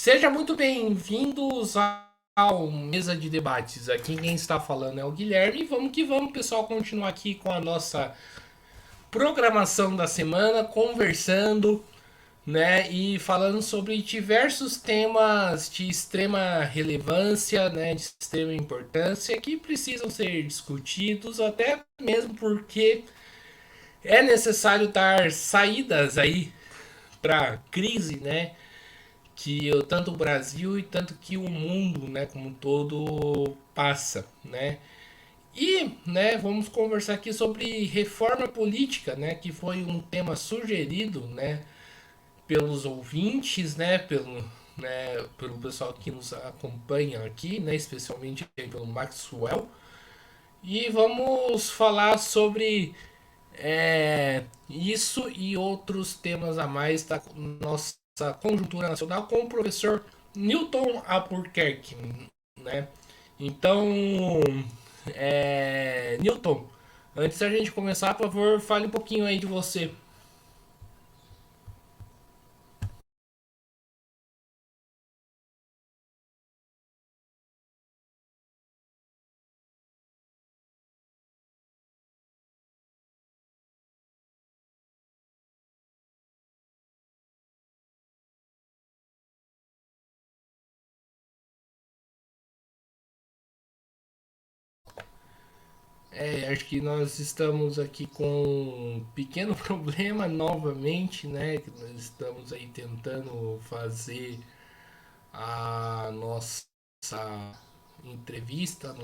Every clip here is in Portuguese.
Seja muito bem-vindos ao Mesa de Debates. Aqui quem está falando é o Guilherme. Vamos que vamos, pessoal, continuar aqui com a nossa programação da semana, conversando, né, e falando sobre diversos temas de extrema relevância, né, de extrema importância que precisam ser discutidos, até mesmo porque é necessário dar saídas aí para crise, né, que tanto o Brasil e tanto que o mundo, né, como um todo passa, né? E, né, vamos conversar aqui sobre reforma política, né, que foi um tema sugerido, né, pelos ouvintes, pelo pessoal que nos acompanha aqui, né, especialmente pelo Maxwell. E vamos falar sobre isso e outros temas a mais da nossa conjuntura nacional com o professor Newton Albuquerque, né? Então, Newton, antes da gente começar, por favor, fale um pouquinho aí de você. Acho que nós estamos aqui com um pequeno problema novamente, né? Que nós estamos aí tentando fazer a nossa entrevista,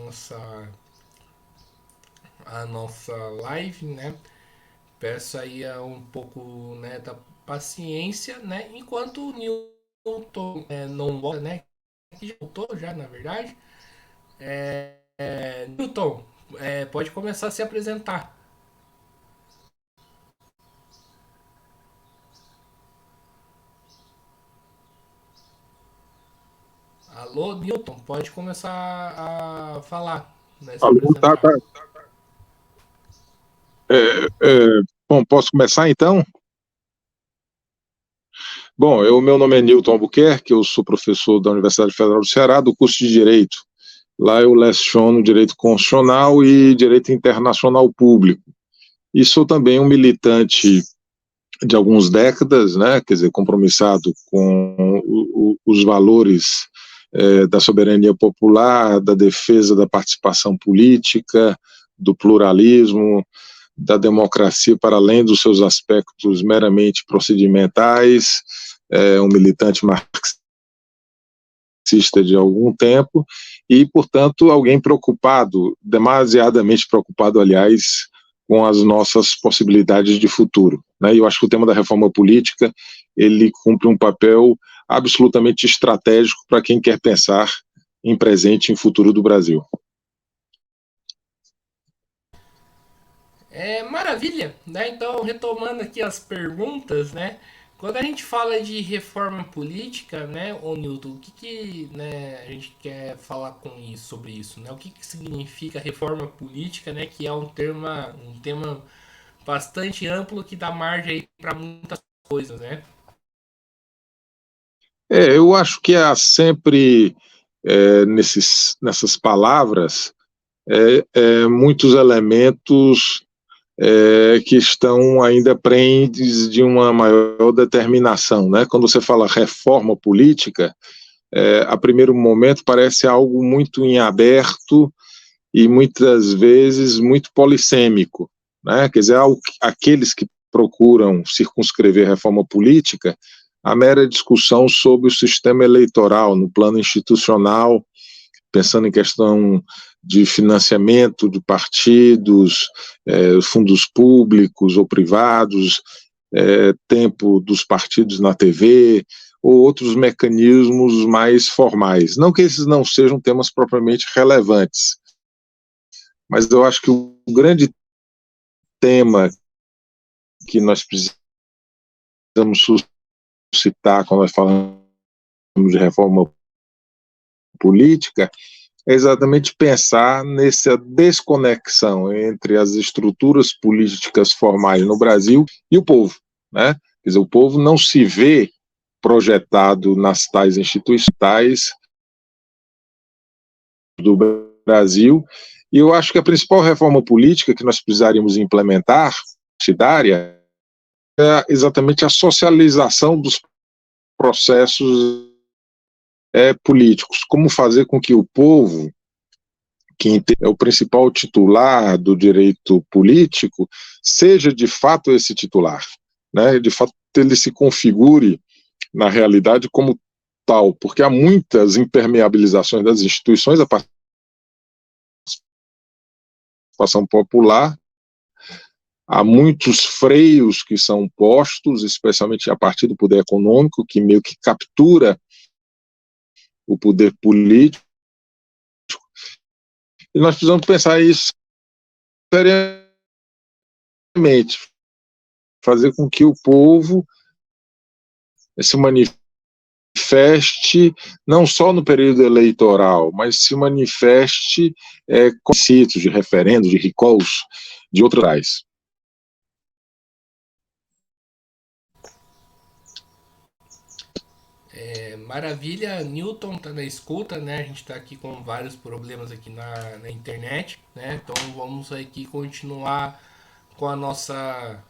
a nossa live, né? Peço aí um pouco, né, da paciência, né? Enquanto o Newton não volta, né? Que já voltou já, na verdade. Newton, pode começar a se apresentar. Alô, Newton, pode começar a falar, né? Se Alô, tá, apresentar. tá. É, bom, posso começar então? Bom, meu nome é Newton Albuquerque, eu sou professor da Universidade Federal do Ceará, do curso de Direito. Lá eu leciono Direito Constitucional e Direito Internacional Público. E sou também um militante de algumas décadas, né, quer dizer, compromissado com os valores da soberania popular, da defesa da participação política, do pluralismo, da democracia para além dos seus aspectos meramente procedimentais, um militante marxista de algum tempo e, portanto, alguém preocupado, demasiadamente preocupado, aliás, com as nossas possibilidades de futuro. Né? E eu acho que o tema da reforma política ele cumpre um papel absolutamente estratégico para quem quer pensar em presente e em futuro do Brasil. Maravilha, né? Então, retomando aqui as perguntas, né? Quando a gente fala de reforma política, né, ô Newton, o que, né, a gente quer falar com isso, sobre isso, né? O que significa reforma política, né? Que é um tema bastante amplo que dá margem para muitas coisas, né? Eu acho que há sempre, nessas palavras, muitos elementos que estão ainda preenches de uma maior determinação. Né? Quando você fala reforma política, a primeiro momento parece algo muito em aberto e muitas vezes muito polissêmico. Né? Quer dizer, aqueles que procuram circunscrever reforma política, a mera discussão sobre o sistema eleitoral no plano institucional, pensando em questão de financiamento de partidos, fundos públicos ou privados, tempo dos partidos na TV, ou outros mecanismos mais formais. Não que esses não sejam temas propriamente relevantes, mas eu acho que o grande tema que nós precisamos suscitar quando nós falamos de reforma política é exatamente pensar nessa desconexão entre as estruturas políticas formais no Brasil e o povo, né? Quer dizer, o povo não se vê projetado nas tais instituições do Brasil. E eu acho que a principal reforma política que nós precisaríamos implementar, partidária, é exatamente a socialização dos processos políticos. Como fazer com que o povo, que é o principal titular do direito político, seja de fato esse titular, né? De fato ele se configure na realidade como tal, porque há muitas impermeabilizações das instituições, a participação popular, há muitos freios que são postos, especialmente a partir do poder econômico, que meio que captura o poder político, e nós precisamos pensar isso seriamente, fazer com que o povo se manifeste não só no período eleitoral, mas se manifeste com citos de referendos, de recalls, de outras. Maravilha, Newton tá na escuta, né? A gente tá aqui com vários problemas aqui na internet, né? Então vamos aqui continuar com a nossa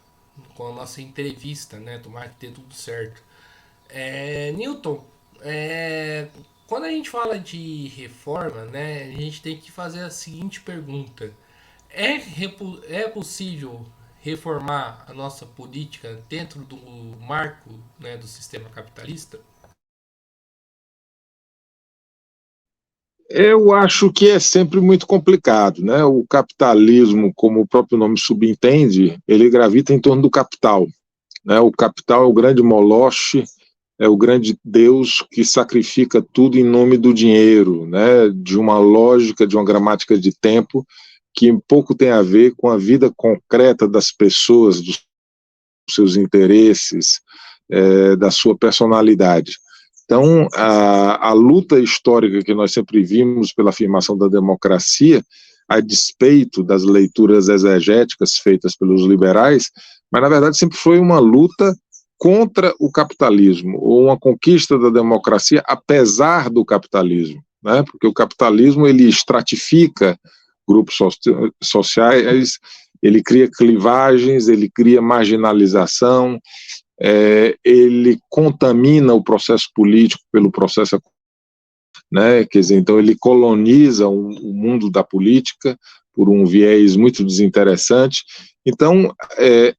entrevista, né? Tomara que dê tudo certo. Newton, é, quando a gente fala de reforma, né? A gente tem que fazer a seguinte pergunta: é possível reformar a nossa política dentro do marco, né, do sistema capitalista? Eu acho que é sempre muito complicado, né? O capitalismo, como o próprio nome subentende, ele gravita em torno do capital, né? O capital é o grande moloche, é o grande Deus que sacrifica tudo em nome do dinheiro, né? De uma lógica, de uma gramática de tempo que pouco tem a ver com a vida concreta das pessoas, dos seus interesses, da sua personalidade. Então, a luta histórica que nós sempre vimos pela afirmação da democracia, a despeito das leituras exegéticas feitas pelos liberais, mas na verdade sempre foi uma luta contra o capitalismo, ou uma conquista da democracia apesar do capitalismo, né? Porque o capitalismo ele estratifica grupos sociais, ele cria clivagens, ele cria marginalização, ele contamina o processo político pelo processo, né? Quer dizer, então ele coloniza o mundo da política por um viés muito desinteressante. Então,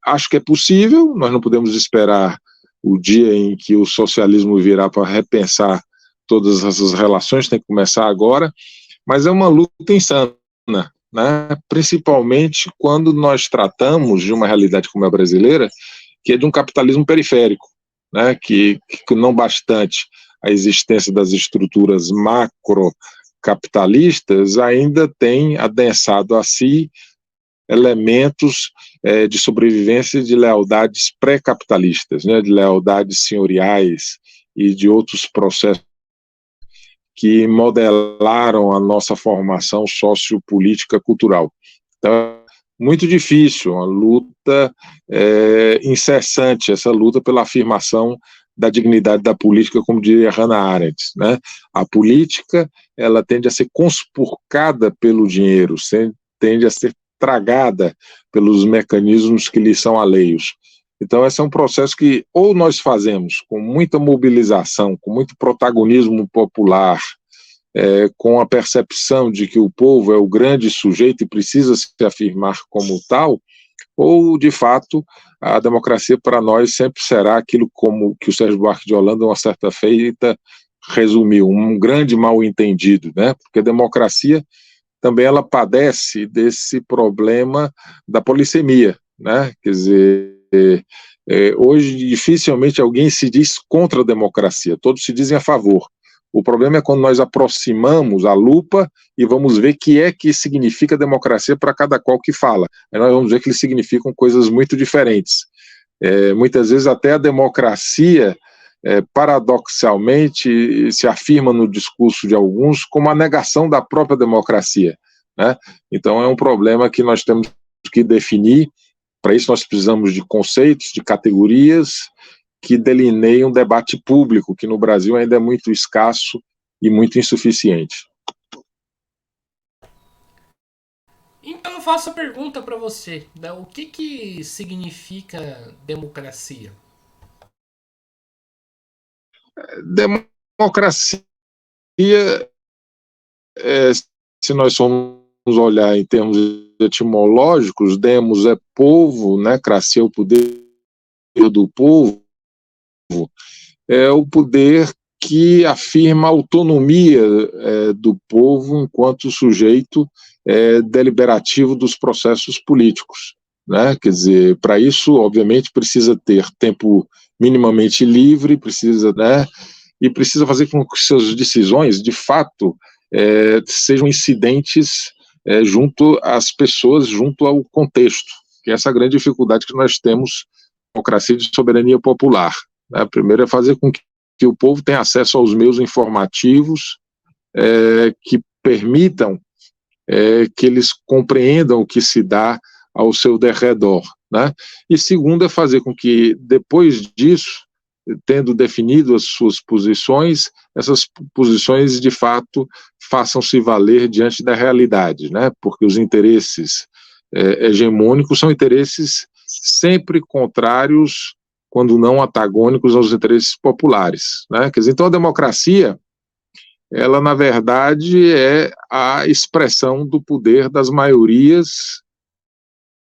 acho que é possível, nós não podemos esperar o dia em que o socialismo virá para repensar todas essas relações, tem que começar agora, mas é uma luta insana, né? Principalmente quando nós tratamos de uma realidade como a brasileira, que é de um capitalismo periférico, né, que não bastante a existência das estruturas macrocapitalistas, ainda tem adensado a si elementos de sobrevivência de lealdades pré-capitalistas, né, de lealdades senhoriais e de outros processos que modelaram a nossa formação sociopolítica cultural. Então, muito difícil, uma luta incessante, essa luta pela afirmação da dignidade da política, como diria Hannah Arendt, né? A política, ela tende a ser conspurcada pelo dinheiro, tende a ser tragada pelos mecanismos que lhe são alheios. Então, esse é um processo que ou nós fazemos com muita mobilização, com muito protagonismo popular, com a percepção de que o povo é o grande sujeito e precisa se afirmar como tal, ou, de fato, a democracia para nós sempre será aquilo como que o Sérgio Buarque de Holanda, uma certa feita, resumiu, um grande mal-entendido, né? Porque a democracia também ela padece desse problema da polissemia, né? Quer dizer, hoje dificilmente alguém se diz contra a democracia, todos se dizem a favor. O problema é quando nós aproximamos a lupa e vamos ver o que significa democracia para cada qual que fala. Aí nós vamos ver que eles significam coisas muito diferentes. Muitas vezes até a democracia, paradoxalmente, se afirma no discurso de alguns como a negação da própria democracia, né? Então é um problema que nós temos que definir. Para isso nós precisamos de conceitos, de categorias, que delineiem um debate público, que no Brasil ainda é muito escasso e muito insuficiente. Então eu faço a pergunta para você, né? O que significa democracia? Democracia, se nós formos olhar em termos etimológicos, demos é povo, né? Cracia é o poder do povo, é o poder que afirma a autonomia do povo enquanto sujeito deliberativo dos processos políticos, né? Quer dizer, para isso, obviamente, precisa ter tempo minimamente livre, precisa, né? E precisa fazer com que suas decisões, de fato, sejam incidentes junto às pessoas, junto ao contexto, que é essa grande dificuldade que nós temos na democracia de soberania popular. Né? Primeiro é fazer com que o povo tenha acesso aos meios informativos que permitam que eles compreendam o que se dá ao seu derredor. Né? E segundo é fazer com que, depois disso, tendo definido as suas posições, essas posições, de fato, façam-se valer diante da realidade, né? Porque os interesses hegemônicos são interesses sempre contrários, quando não antagônicos, aos interesses populares, né? Quer dizer, então a democracia, ela, na verdade, é a expressão do poder das maiorias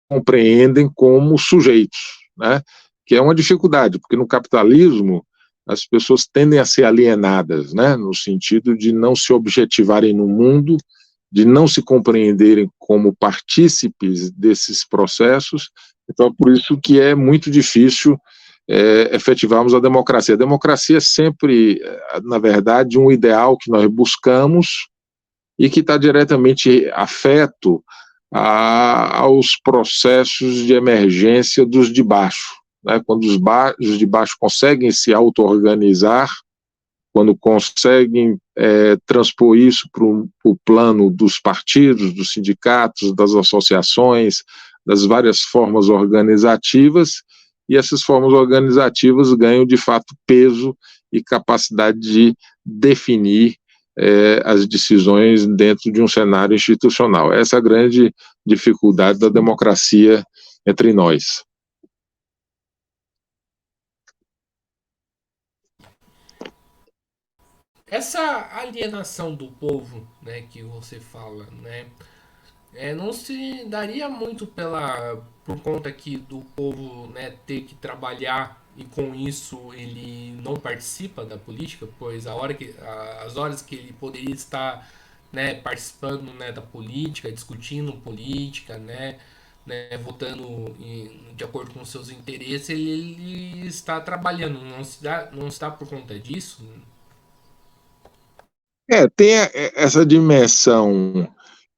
que compreendem como sujeitos, né? Que é uma dificuldade, porque no capitalismo as pessoas tendem a ser alienadas, né? No sentido de não se objetivarem no mundo, de não se compreenderem como partícipes desses processos. Então, é por isso que é muito difícil efetivarmos a democracia. A democracia é sempre, na verdade, um ideal que nós buscamos e que está diretamente afeto aos processos de emergência dos de baixo. Né? Quando os de baixo conseguem se auto-organizar, quando conseguem transpor isso para o plano dos partidos, dos sindicatos, das associações, das várias formas organizativas, e essas formas organizativas ganham, de fato, peso e capacidade de definir as decisões dentro de um cenário institucional. Essa é a grande dificuldade da democracia entre nós. Essa alienação do povo, né, que você fala, né, não se daria muito por conta aqui do povo, né, ter que trabalhar e com isso ele não participa da política, pois as horas que ele poderia estar, né, participando, né, da política, discutindo política, votando de acordo com seus interesses, ele está trabalhando, não está por conta disso. Tem essa dimensão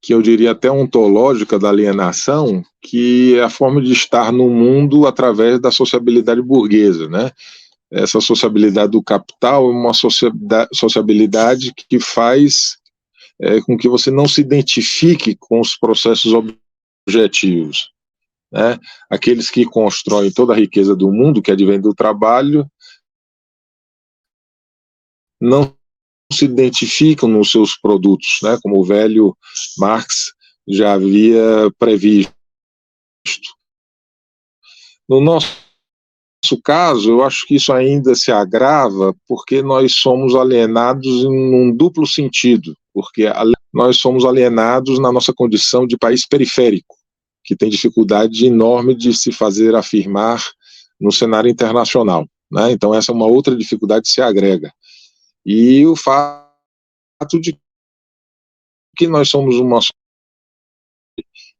que eu diria até ontológica da alienação, que é a forma de estar no mundo através da sociabilidade burguesa, né? Essa sociabilidade do capital é uma sociabilidade que faz com que você não se identifique com os processos objetivos, né? Aqueles que constroem toda a riqueza do mundo, que advém do trabalho, não se identificam nos seus produtos, né, como o velho Marx já havia previsto. No nosso caso, eu acho que isso ainda se agrava porque nós somos alienados em um duplo sentido, porque nós somos alienados na nossa condição de país periférico, que tem dificuldade enorme de se fazer afirmar no cenário internacional, né? Então essa é uma outra dificuldade que se agrega. E o fato de que nós somos uma sociedade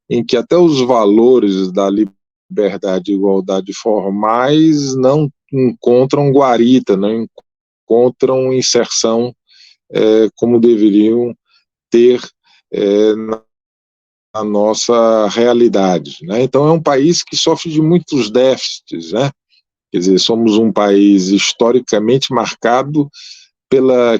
em que até os valores da liberdade e igualdade formais não encontram guarita, não encontram inserção como deveriam ter na nossa realidade, né? Então é um país que sofre de muitos déficits, né? Quer dizer, somos um país historicamente marcado pela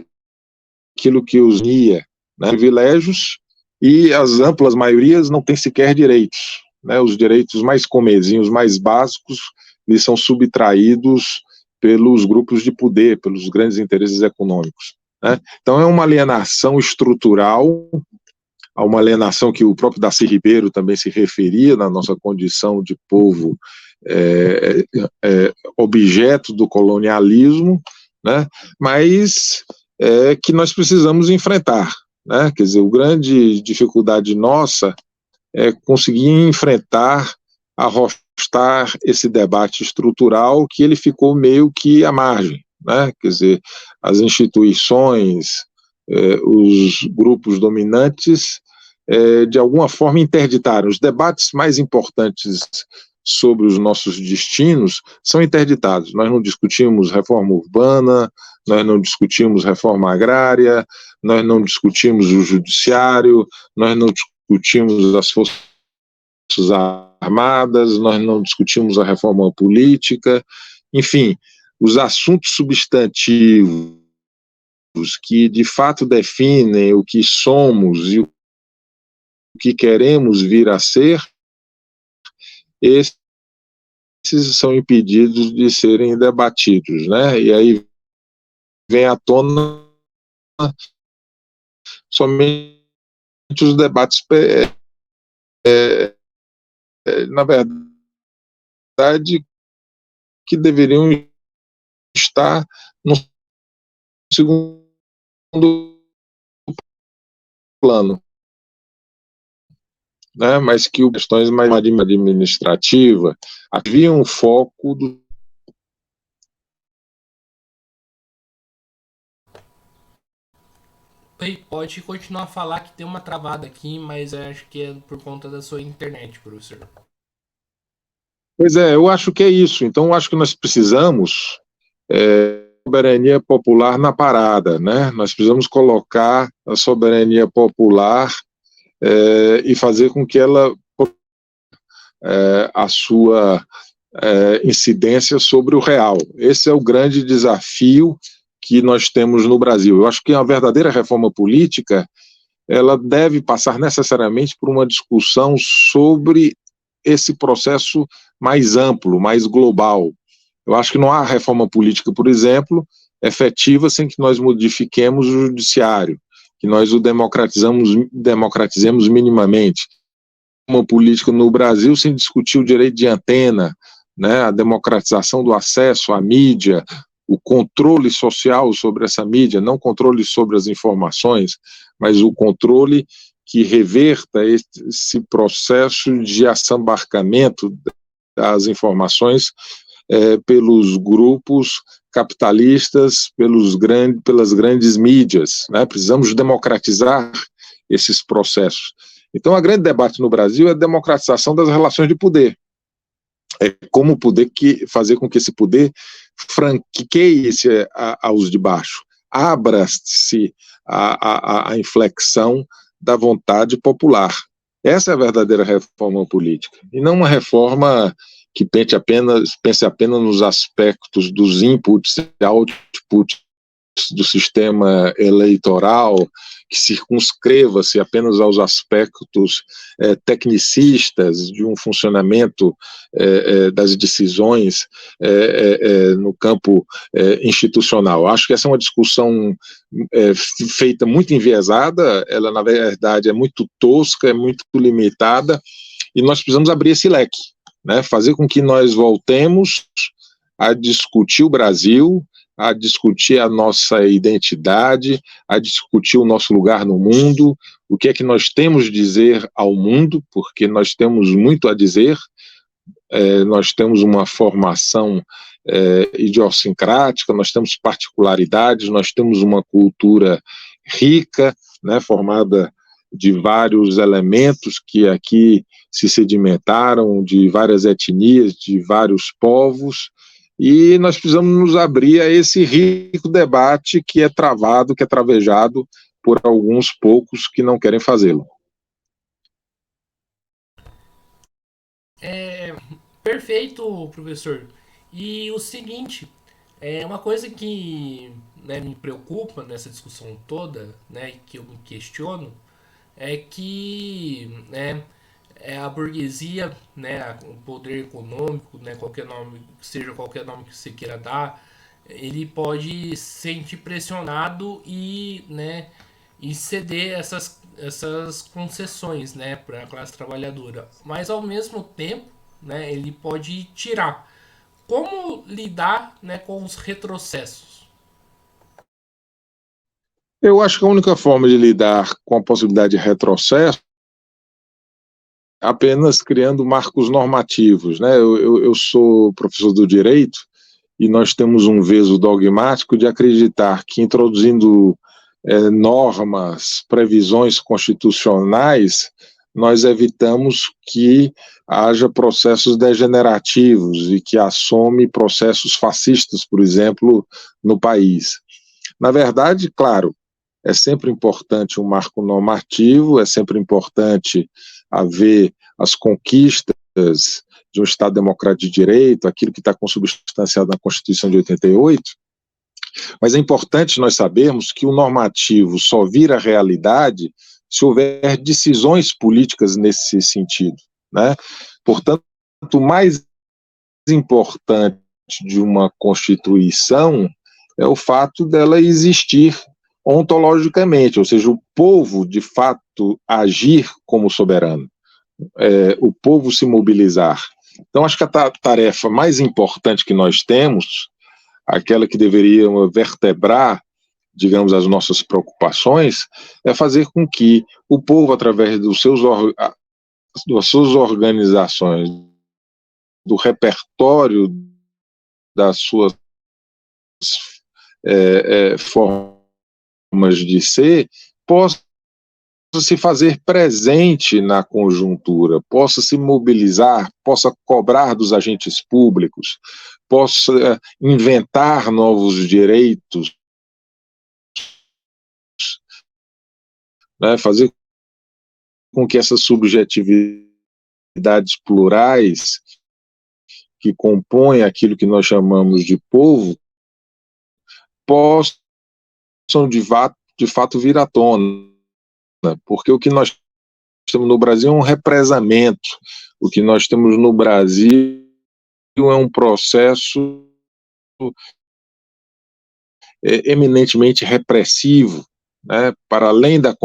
aquilo que os unia, né, privilégios, e as amplas maiorias não têm sequer direitos, né, os direitos mais comezinhos, mais básicos, eles são subtraídos pelos grupos de poder, pelos grandes interesses econômicos, né? Então é uma alienação estrutural, a uma alienação que o próprio Darcy Ribeiro também se referia na nossa condição de povo objeto do colonialismo, né? Mas que nós precisamos enfrentar, né? Quer dizer, a grande dificuldade nossa é conseguir enfrentar, arrostar esse debate estrutural que ele ficou meio que à margem, né? Quer dizer, as instituições, os grupos dominantes, de alguma forma interditaram. Os debates mais importantes sobre os nossos destinos são interditados. Nós não discutimos reforma urbana, nós não discutimos reforma agrária, nós não discutimos o judiciário, nós não discutimos as forças armadas, nós não discutimos a reforma política, enfim, os assuntos substantivos que de fato definem o que somos e o que queremos vir a ser, esses são impedidos de serem debatidos, né? E aí vem à tona somente os debates, na verdade, que deveriam estar no segundo plano, né? Mas que questões mais administrativa havia um foco do. Pode continuar a falar que tem uma travada aqui, mas acho que é por conta da sua internet, professor. Pois é, eu acho que é isso. Então, eu acho que nós precisamos soberania popular na parada, né? Nós precisamos colocar a soberania popular e fazer com que ela a sua incidência sobre o real. Esse é o grande desafio que nós temos no Brasil. Eu acho que a verdadeira reforma política ela deve passar necessariamente por uma discussão sobre esse processo mais amplo, mais global. Eu acho que não há reforma política, por exemplo, efetiva sem que nós modifiquemos o judiciário, que nós o democratizemos minimamente. Uma política no Brasil sem discutir o direito de antena, né, a democratização do acesso à mídia, o controle social sobre essa mídia, não controle sobre as informações, mas o controle que reverta esse processo de assambarcamento das informações pelos grupos capitalistas, pelas grandes mídias, né? Precisamos democratizar esses processos. Então, o grande debate no Brasil é a democratização das relações de poder. É como o poder fazer com que esse poder franqueie-se aos de baixo, abra-se a inflexão da vontade popular. Essa é a verdadeira reforma política, e não uma reforma que pense apenas nos aspectos dos inputs e outputs do sistema eleitoral, que circunscreva-se apenas aos aspectos tecnicistas de um funcionamento das decisões no campo institucional. Acho que essa é uma discussão feita muito enviesada, ela na verdade é muito tosca, é muito limitada, e nós precisamos abrir esse leque, né? Fazer com que nós voltemos a discutir o Brasil, a discutir a nossa identidade, a discutir o nosso lugar no mundo, o que é que nós temos de dizer ao mundo, porque nós temos muito a dizer, nós temos uma formação idiosincrática, nós temos particularidades, nós temos uma cultura rica, né, formada de vários elementos que aqui se sedimentaram, de várias etnias, de vários povos, e nós precisamos nos abrir a esse rico debate que é travado, que é travejado por alguns poucos que não querem fazê-lo. Perfeito, professor. E o seguinte, uma coisa que, né, me preocupa nessa discussão toda, né, que eu me questiono, é que, né, a burguesia, né, o poder econômico, né, qualquer nome, seja qualquer nome que você queira dar, ele pode se sentir pressionado né, e ceder essas concessões, né, para a classe trabalhadora. Mas ao mesmo tempo, né, ele pode tirar. Como lidar, né, com os retrocessos? Eu acho que a única forma de lidar com a possibilidade de retrocesso é apenas criando marcos normativos, né? Eu sou professor do direito e nós temos um veso dogmático de acreditar que introduzindo normas, previsões constitucionais, nós evitamos que haja processos degenerativos e que assome processos fascistas, por exemplo, no país. Na verdade, claro, é sempre importante um marco normativo, é sempre importante haver as conquistas de um Estado democrático de direito, aquilo que está consubstanciado na Constituição de 88, mas é importante nós sabermos que o normativo só vira realidade se houver decisões políticas nesse sentido, né? Portanto, o mais importante de uma Constituição é o fato dela existir ontologicamente, ou seja, o povo, de fato, agir como soberano, o povo se mobilizar. Então, acho que a tarefa mais importante que nós temos, aquela que deveria vertebrar, digamos, as nossas preocupações, é fazer com que o povo, através das suas organizações, do repertório das suas formas de ser, possa se fazer presente na conjuntura, possa se mobilizar, possa cobrar dos agentes públicos, possa inventar novos direitos, né, fazer com que essas subjetividades plurais que compõem aquilo que nós chamamos de povo possam de fato vir à tona, porque o que nós temos no Brasil é um represamento, o que nós temos no Brasil é um processo eminentemente repressivo, né? Para além da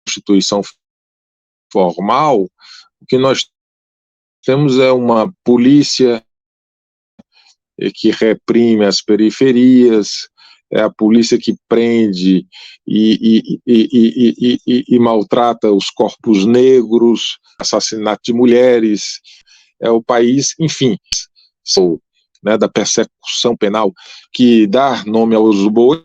Constituição formal, o que nós temos é uma polícia que reprime as periferias, é a polícia que prende e maltrata os corpos negros, assassinato de mulheres, é o país, enfim, né, da persecução penal que dá nome aos bois.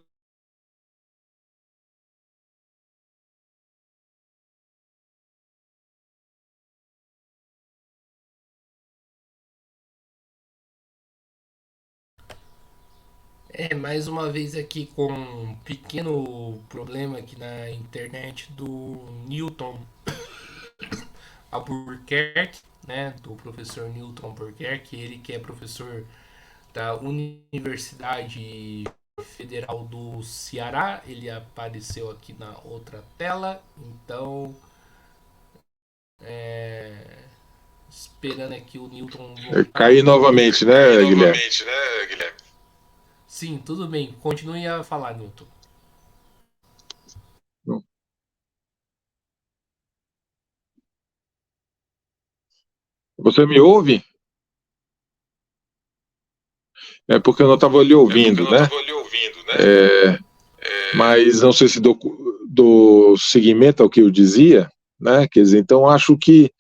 Mais uma vez aqui com um pequeno problema aqui na internet do Newton Albuquerque, né, do professor Newton Albuquerque, ele que é professor da Universidade Federal do Ceará, ele apareceu aqui na outra tela, então esperando aqui o Newton voltar. Cair novamente, né, Guilherme? Sim, tudo bem, continue a falar, Newton. Você me ouve? É porque eu não estava lhe ouvindo, né? Mas não sei se do seguimento ao que eu dizia, né? Quer dizer, então acho que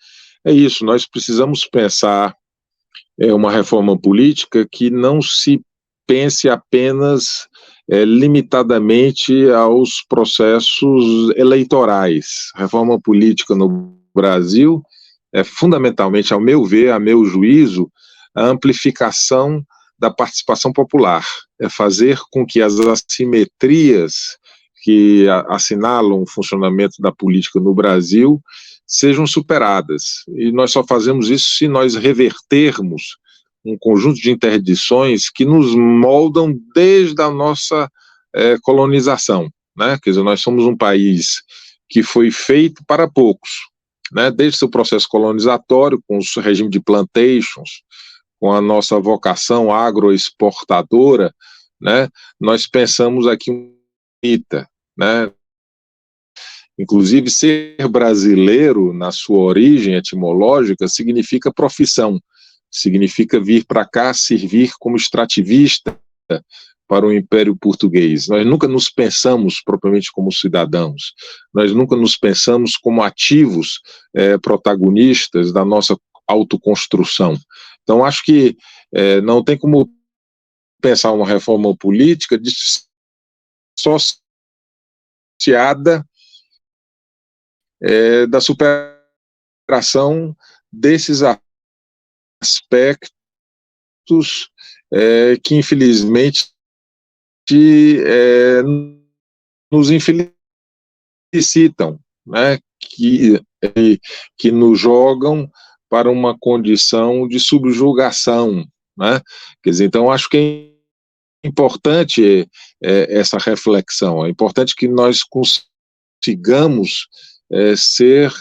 é isso, nós precisamos pensar uma reforma política que não se pense apenas limitadamente aos processos eleitorais. A reforma política no Brasil é fundamentalmente, ao meu ver, a meu juízo, a amplificação da participação popular, é fazer com que as assimetrias que assinalam o funcionamento da política no Brasil sejam superadas. E nós só fazemos isso se nós revertermos um conjunto de interdições que nos moldam desde a nossa colonização, né? Quer dizer, nós somos um país que foi feito para poucos, né, desde seu processo colonizatório, com o regime de plantations, com a nossa vocação agroexportadora, né, nós pensamos aqui um mita, né, inclusive ser brasileiro na sua origem etimológica significa profissão, significa vir para cá servir como extrativista para o Império Português. Nós nunca nos pensamos propriamente como cidadãos, nós nunca nos pensamos como ativos protagonistas da nossa autoconstrução. Então, acho que não tem como pensar uma reforma política dissociada da superação desses aspectos que, infelizmente, nos infelicitam, né? Que nos jogam para uma condição de subjugação, né? Quer dizer, então acho que é importante essa reflexão, é importante que nós consigamos ser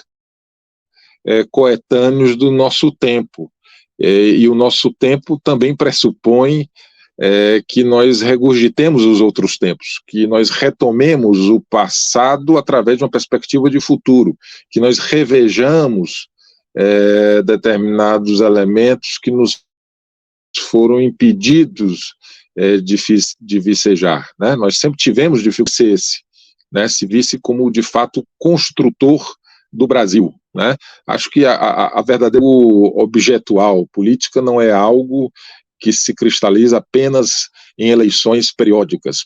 coetâneos do nosso tempo, e o nosso tempo também pressupõe que nós regurgitemos os outros tempos, que nós retomemos o passado através de uma perspectiva de futuro, que nós revejamos determinados elementos que nos foram impedidos de vicejar, né? Nós sempre tivemos dificuldade esse, né? Se visse como de fato construtor do Brasil, né? Acho que a verdadeira objetual política não é algo que se cristaliza apenas em eleições periódicas.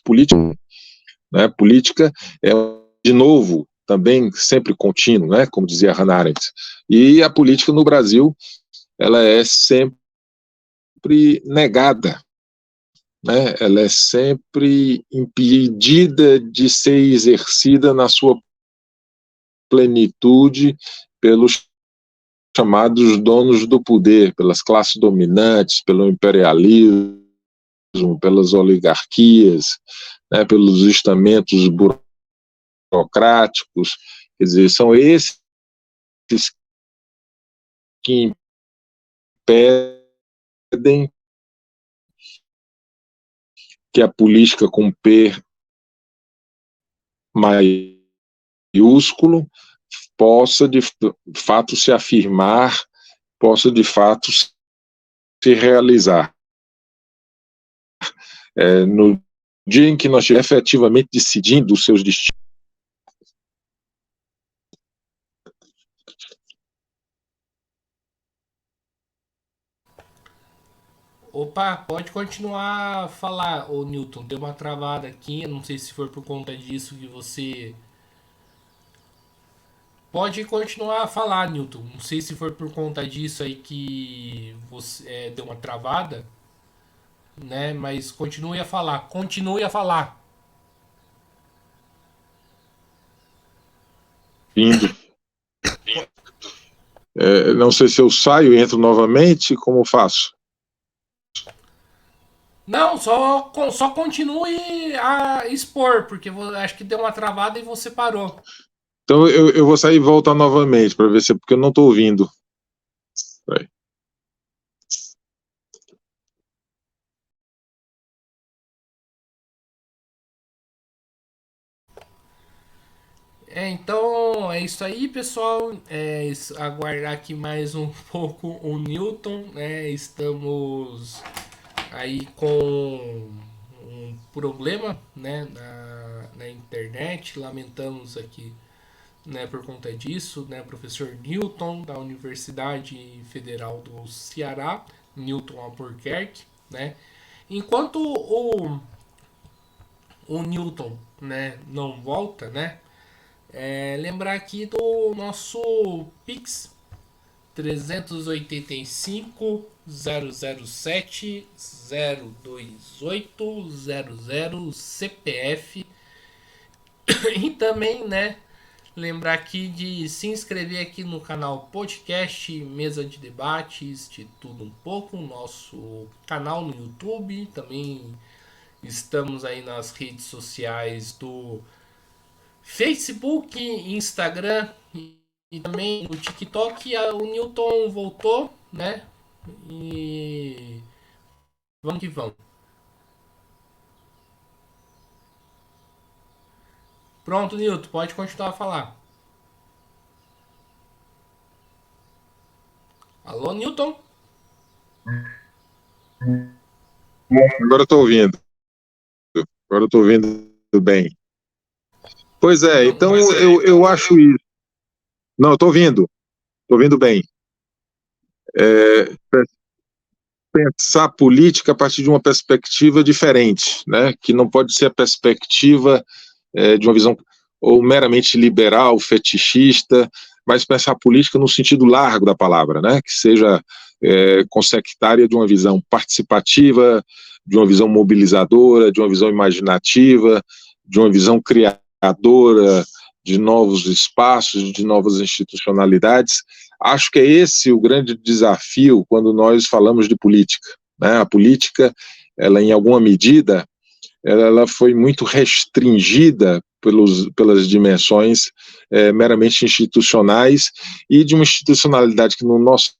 Política é, de novo, também sempre contínuo, né? Como dizia Hannah Arendt. E a política no Brasil, ela é sempre negada, né? Ela é sempre impedida de ser exercida na sua plenitude pelos chamados donos do poder, pelas classes dominantes, pelo imperialismo, pelas oligarquias, né, pelos estamentos burocráticos. Quer dizer, são esses que impedem que a política com P maiúsculo possa de fato se afirmar, possa de fato se realizar. No dia em que nós estivermos efetivamente decidindo os seus destinos. Opa, pode continuar a falar, ô Newton. Deu uma travada aqui, não sei se foi por conta disso que você. Pode continuar a falar, Newton. Não sei se foi por conta disso aí que você deu uma travada, né? Mas continue a falar, continue a falar. Indo. Não sei se eu saio e entro novamente, como faço? Não, só continue a expor, porque acho que deu uma travada e você parou. Então eu vou sair e voltar novamente para ver se é porque eu não estou ouvindo. Peraí. Então é isso aí, pessoal. Aguardar aqui mais um pouco o Newton, né? Estamos aí com um problema, né, na internet. Lamentamos aqui, né, por conta disso, né, professor Newton da Universidade Federal do Ceará, Newton Albuquerque, né? Enquanto o Newton, né, não volta, né? Lembrar aqui do nosso Pix 385 007 028 00 CPF. E também, né, lembrar aqui de se inscrever aqui no canal Podcast Mesa de Debates de Tudo Um Pouco, nosso canal no YouTube. Também estamos aí nas redes sociais do Facebook, Instagram E também o TikTok, o Newton voltou, né? E vamos que vamos. Pronto, Newton, pode continuar a falar. Alô, Newton? Agora eu estou ouvindo. Agora eu estou ouvindo bem. Pois é, Então, então eu acho isso. Não, eu estou ouvindo bem. É, pensar política a partir de uma perspectiva diferente, né? Que não pode ser a perspectiva de uma visão ou meramente liberal, fetichista, mas pensar política no sentido largo da palavra, né? Que seja consectária de uma visão participativa, de uma visão mobilizadora, de uma visão imaginativa, de uma visão criadora de novos espaços, de novas institucionalidades. Acho que é esse o grande desafio quando nós falamos de política, né? A política, ela em alguma medida, ela foi muito restringida pelas dimensões meramente institucionais e de uma institucionalidade que, no nosso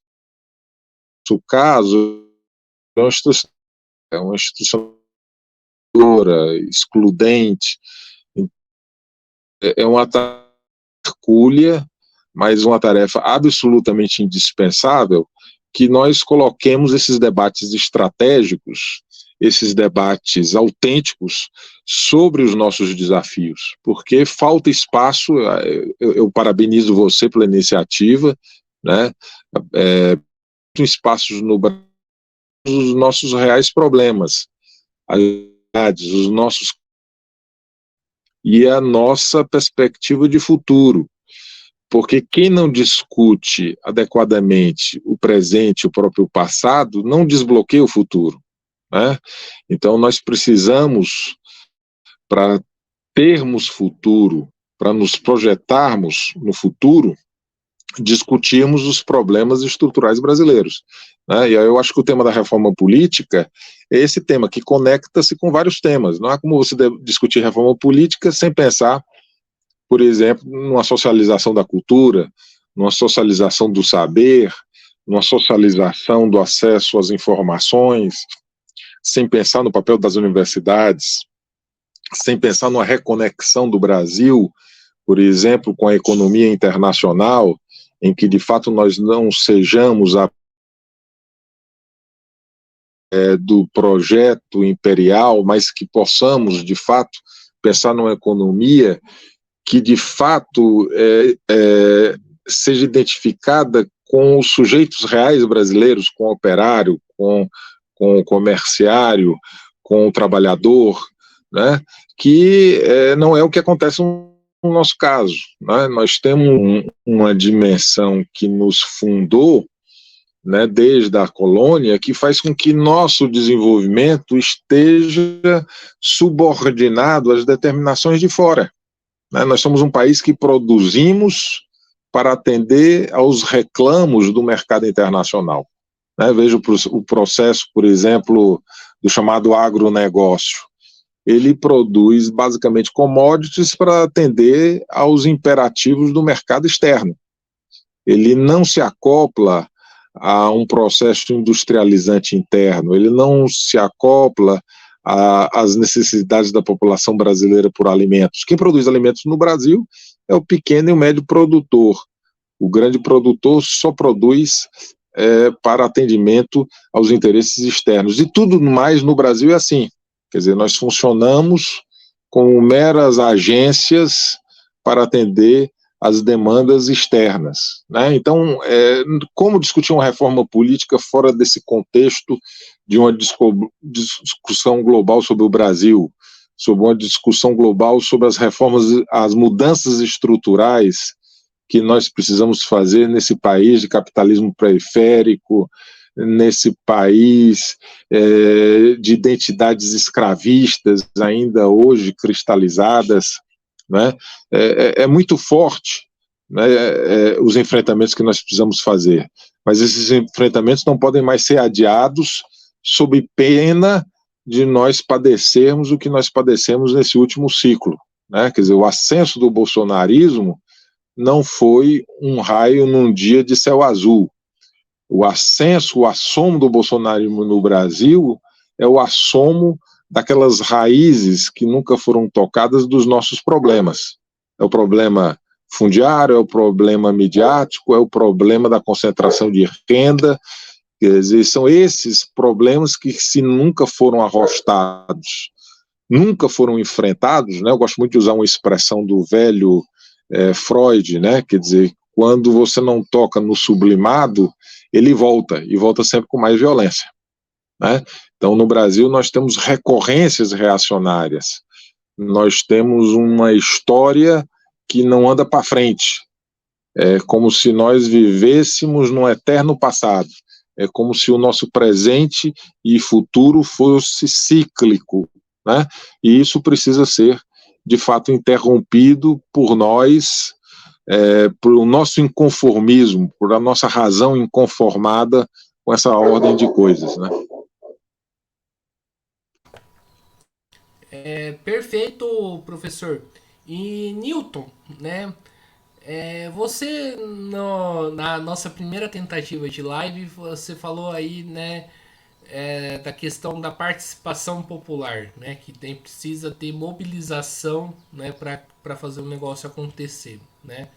caso, é uma instituição excludente, é uma tarefa hercúlea, mas uma tarefa absolutamente indispensável, que nós coloquemos esses debates estratégicos, esses debates autênticos sobre os nossos desafios, porque falta espaço. Eu parabenizo você pela iniciativa, né? Espaços no Brasil, os nossos reais problemas, os nossos e a nossa perspectiva de futuro. Porque quem não discute adequadamente o presente e o próprio passado não desbloqueia o futuro, né? Então nós precisamos, para termos futuro, para nos projetarmos no futuro, discutirmos os problemas estruturais brasileiros, né? E aí eu acho que o tema da reforma política é esse tema que conecta-se com vários temas. Não há como você discutir reforma política sem pensar, por exemplo, numa socialização da cultura, numa socialização do saber, numa socialização do acesso às informações, sem pensar no papel das universidades, sem pensar numa reconexão do Brasil, por exemplo, com a economia internacional, em que de fato nós não sejamos do projeto imperial, mas que possamos de fato pensar numa economia que de fato seja identificada com os sujeitos reais brasileiros, com o operário, com o comerciário, com o trabalhador, né? Que não é o que acontece no nosso caso, né? Nós temos uma dimensão que nos fundou, né, desde a colônia, que faz com que nosso desenvolvimento esteja subordinado às determinações de fora. Nós somos um país que produzimos para atender aos reclamos do mercado internacional. Veja o processo, por exemplo, do chamado agronegócio. Ele produz basicamente commodities para atender aos imperativos do mercado externo. Ele não se acopla a um processo industrializante interno, ele não se acopla às necessidades da população brasileira por alimentos. Quem produz alimentos no Brasil é o pequeno e o médio produtor. O grande produtor só produz para atendimento aos interesses externos. E tudo mais no Brasil é assim. Quer dizer, nós funcionamos como meras agências para atender as demandas externas, né? Então, como discutir uma reforma política fora desse contexto de uma discussão global sobre o Brasil, sobre uma discussão global sobre as reformas, as mudanças estruturais que nós precisamos fazer nesse país de capitalismo periférico, nesse país de identidades escravistas ainda hoje cristalizadas, né? É muito forte, né, os enfrentamentos que nós precisamos fazer, mas esses enfrentamentos não podem mais ser adiados sob pena de nós padecermos o que nós padecemos nesse último ciclo, né? Quer dizer, o ascenso do bolsonarismo não foi um raio num dia de céu azul. O ascenso, o assomo do bolsonarismo no Brasil é o assomo daquelas raízes que nunca foram tocadas dos nossos problemas. É o problema fundiário, é o problema midiático, é o problema da concentração de renda. Quer dizer, são esses problemas que, se nunca foram arrostados, nunca foram enfrentados, né? Eu gosto muito de usar uma expressão do velho Freud, né? Quer dizer, quando você não toca no sublimado, ele volta, e volta sempre com mais violência, né? Então, no Brasil, nós temos recorrências reacionárias, nós temos uma história que não anda para frente, é como se nós vivêssemos num eterno passado, é como se o nosso presente e futuro fosse cíclico, né? E isso precisa ser, de fato, interrompido por nós, por o nosso inconformismo, por a nossa razão inconformada com essa ordem de coisas, né? Perfeito, professor. E Newton, né? Você, na nossa primeira tentativa de live, você falou aí, né, da questão da participação popular, né, que precisa ter mobilização, né, para fazer o negócio acontecer, né.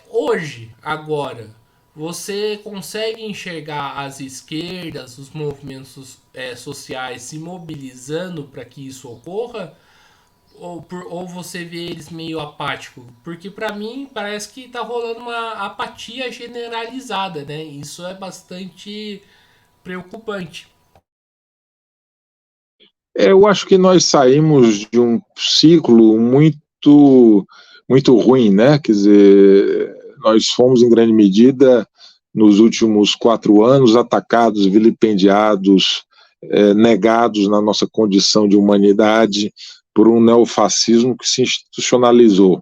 Hoje, agora, você consegue enxergar as esquerdas, os movimentos sociais se mobilizando para que isso ocorra? Ou você vê eles meio apático? Porque para mim parece que tá rolando uma apatia generalizada, né? Isso é bastante preocupante. Eu acho que nós saímos de um ciclo muito ruim, né? Quer dizer, nós fomos em grande medida nos últimos 4 anos atacados, vilipendiados, negados na nossa condição de humanidade por um neofascismo que se institucionalizou.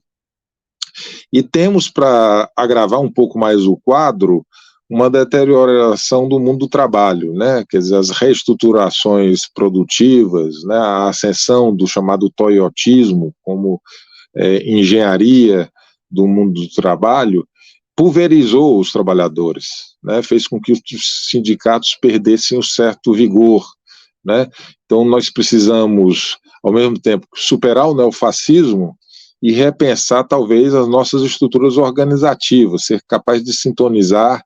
E temos, para agravar um pouco mais o quadro, uma deterioração do mundo do trabalho, né? Quer dizer, as reestruturações produtivas, né? A ascensão do chamado toyotismo como engenharia do mundo do trabalho pulverizou os trabalhadores, né? Fez com que os sindicatos perdessem um certo vigor, né? Então nós precisamos, ao mesmo tempo, superar o neofascismo e repensar talvez as nossas estruturas organizativas, ser capaz de sintonizar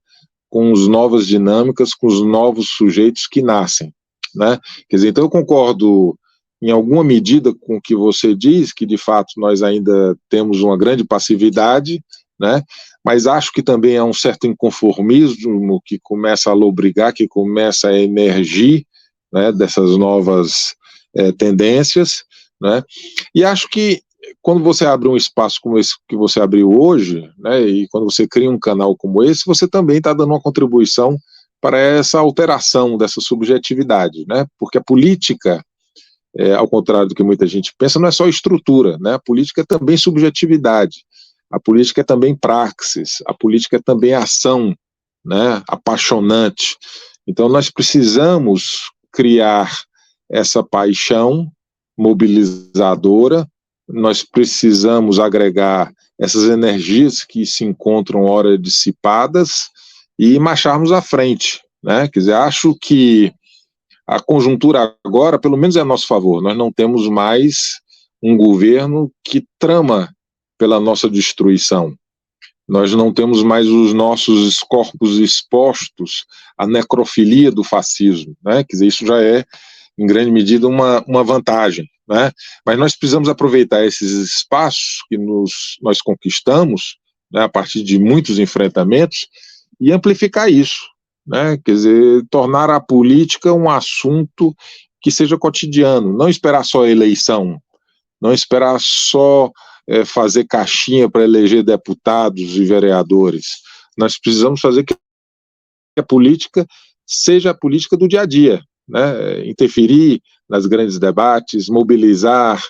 com as novas dinâmicas, com os novos sujeitos que nascem, né? Quer dizer, então eu concordo em alguma medida com o que você diz, que de fato nós ainda temos uma grande passividade, né? Mas acho que também há um certo inconformismo que começa a lobrigar, que começa a emergir, né, dessas novas tendências, né? E acho que quando você abre um espaço como esse que você abriu hoje, né, e quando você cria um canal como esse, você também está dando uma contribuição para essa alteração dessa subjetividade, né? Porque a política, ao contrário do que muita gente pensa, não é só estrutura, né? A política é também subjetividade, a política é também praxis, a política é também ação, né? Apaixonante. Então nós precisamos criar essa paixão mobilizadora, nós precisamos agregar essas energias que se encontram ora dissipadas e marcharmos à frente, né? Quer dizer, acho que a conjuntura agora, pelo menos é a nosso favor, nós não temos mais um governo que trama pela nossa destruição, nós não temos mais os nossos corpos expostos à necrofilia do fascismo, né? Quer dizer, isso já é, em grande medida, uma vantagem, né? Mas nós precisamos aproveitar esses espaços que nós conquistamos, né, a partir de muitos enfrentamentos, e amplificar isso, né? Quer dizer, tornar a política um assunto que seja cotidiano, não esperar só a eleição, não esperar só fazer caixinha para eleger deputados e vereadores. Nós precisamos fazer que a política seja a política do dia a dia, né? Interferir nas grandes debates, mobilizar,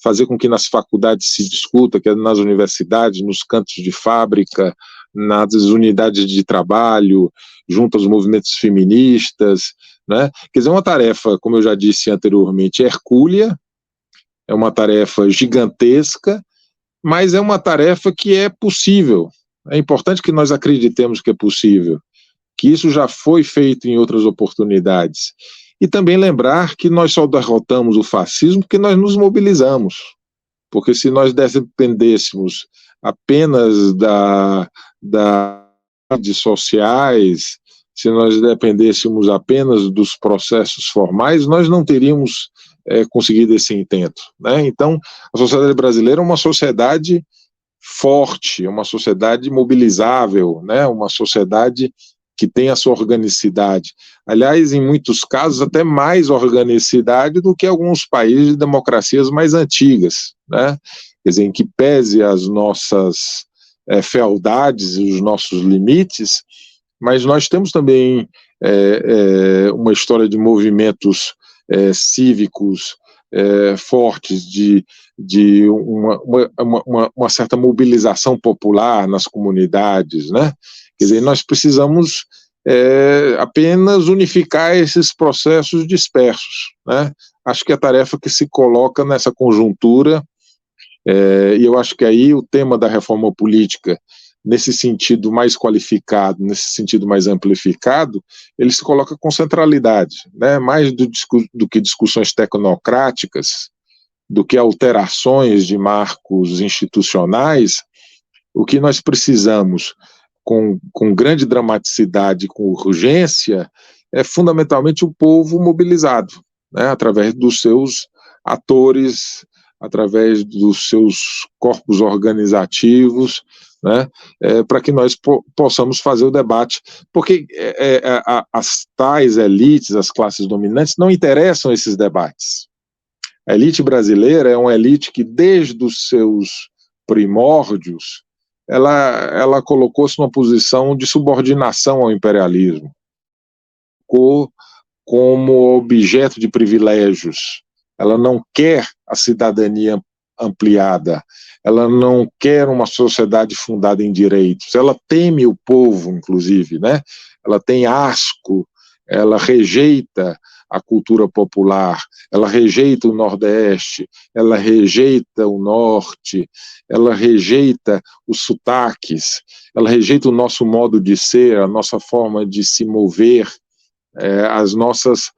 fazer com que nas faculdades se discuta, que é nas universidades, nos cantos de fábrica, nas unidades de trabalho, junto aos movimentos feministas, né? Quer dizer, é uma tarefa, como eu já disse anteriormente, hercúlea, é uma tarefa gigantesca, mas é uma tarefa que é possível. É importante que nós acreditemos que é possível, que isso já foi feito em outras oportunidades. E também lembrar que nós só derrotamos o fascismo porque nós nos mobilizamos. Porque se nós dependêssemos apenas das redes sociais, se nós dependêssemos apenas dos processos formais, nós não teríamos conseguido esse intento, né? Então, a sociedade brasileira é uma sociedade forte, uma sociedade mobilizável, né? Uma sociedade que tem a sua organicidade. Aliás, em muitos casos, até mais organicidade do que alguns países de democracias mais antigas, né? Quer dizer, em que pese as nossas fealdades e os nossos limites, mas nós temos também uma história de movimentos cívicos fortes, de uma certa mobilização popular nas comunidades, né? Quer dizer, nós precisamos apenas unificar esses processos dispersos, né? Acho que a tarefa que se coloca nessa conjuntura, e eu acho que aí o tema da reforma política, nesse sentido mais qualificado, nesse sentido mais amplificado, ele se coloca com centralidade, né? Mais do que discussões tecnocráticas, do que alterações de marcos institucionais. O que nós precisamos, com grande dramaticidade, com urgência, é fundamentalmente o povo mobilizado, né? Através dos seus atores, através dos seus corpos organizativos, né? Para que nós possamos fazer o debate, porque as tais elites, as classes dominantes, não interessam esses debates. A elite brasileira é uma elite que, desde os seus primórdios, ela colocou-se numa posição de subordinação ao imperialismo, ficou como objeto de privilégios. Ela não quer a cidadania ampliada, ela não quer uma sociedade fundada em direitos, ela teme o povo, inclusive, né? Ela tem asco, ela rejeita a cultura popular, ela rejeita o Nordeste, ela rejeita o Norte, ela rejeita os sotaques, ela rejeita o nosso modo de ser, a nossa forma de se mover, as nossas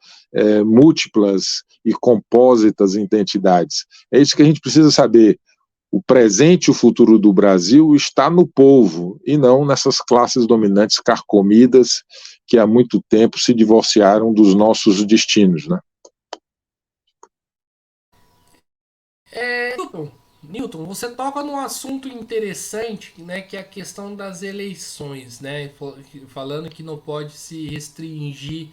múltiplas e compósitas identidades. É isso que a gente precisa saber. O presente e o futuro do Brasil está no povo, e não nessas classes dominantes carcomidas que há muito tempo se divorciaram dos nossos destinos, né? Newton, você toca num assunto interessante, né, que é a questão das eleições, né, falando que não pode se restringir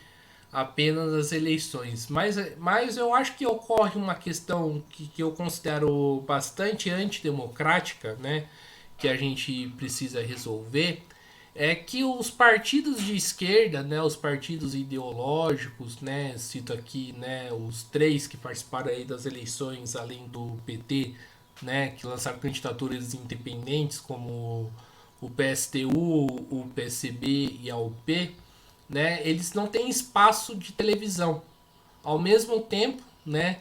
apenas às eleições, mas eu acho que ocorre uma questão que eu considero bastante antidemocrática, né, que a gente precisa resolver, é que os partidos de esquerda, né, os partidos ideológicos, né, cito aqui, né, os três que participaram aí das eleições, além do PT, né, que lançaram candidaturas independentes, como o PSTU, o PSB e a UP, né, eles não têm espaço de televisão. Ao mesmo tempo, né,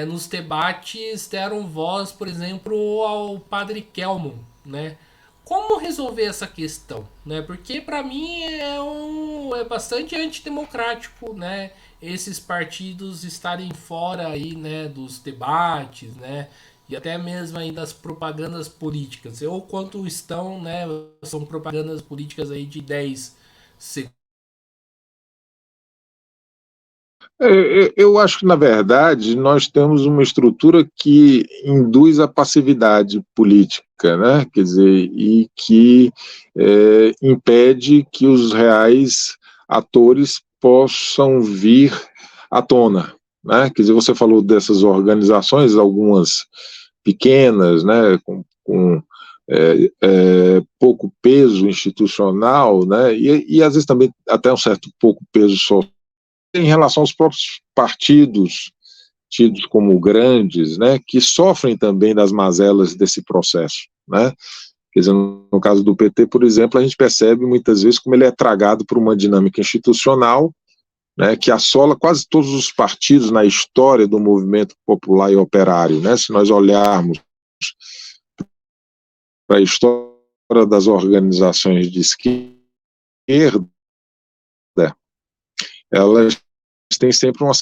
nos debates deram voz, por exemplo, ao Padre Kelmon, né? Como resolver essa questão, né? Porque para mim é bastante antidemocrático, né? Esses partidos estarem fora aí, né, dos debates, né? E até mesmo aí das propagandas políticas. Ou quanto estão, né? São propagandas políticas aí de 10 segundos. Eu acho que, na verdade, nós temos uma estrutura que induz a passividade política, né? Quer dizer, e que impede que os reais atores possam vir à tona, né? Quer dizer, você falou dessas organizações, algumas pequenas, né? Com pouco peso institucional, né? E às vezes também até um certo pouco peso social em relação aos próprios partidos tidos como grandes, né, que sofrem também das mazelas desse processo, né? Quer dizer, no caso do PT, por exemplo, a gente percebe muitas vezes como ele é tragado por uma dinâmica institucional, né, que assola quase todos os partidos na história do movimento popular e operário, né? Se nós olharmos para a história das organizações de esquerda, elas têm sempre uma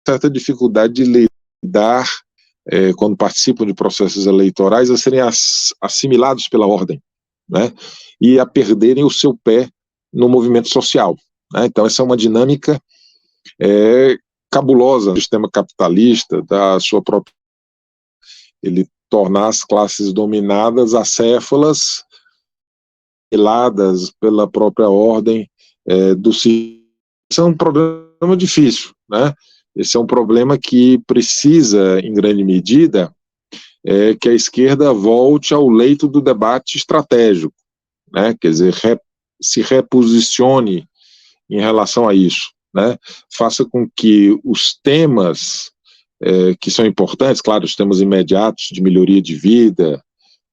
certa dificuldade de lidar, quando participam de processos eleitorais, a serem assimilados pela ordem, né, e a perderem o seu pé no movimento social, né? Então essa é uma dinâmica cabulosa do sistema capitalista, da sua própria, ele tornar as classes dominadas acéfalas, heladas pela própria ordem do sistema. Isso é um problema difícil, né? Esse é um problema que precisa, em grande medida, que a esquerda volte ao leito do debate estratégico, né? Quer dizer, se reposicione em relação a isso, né? Faça com que os temas que são importantes, claro, os temas imediatos de melhoria de vida,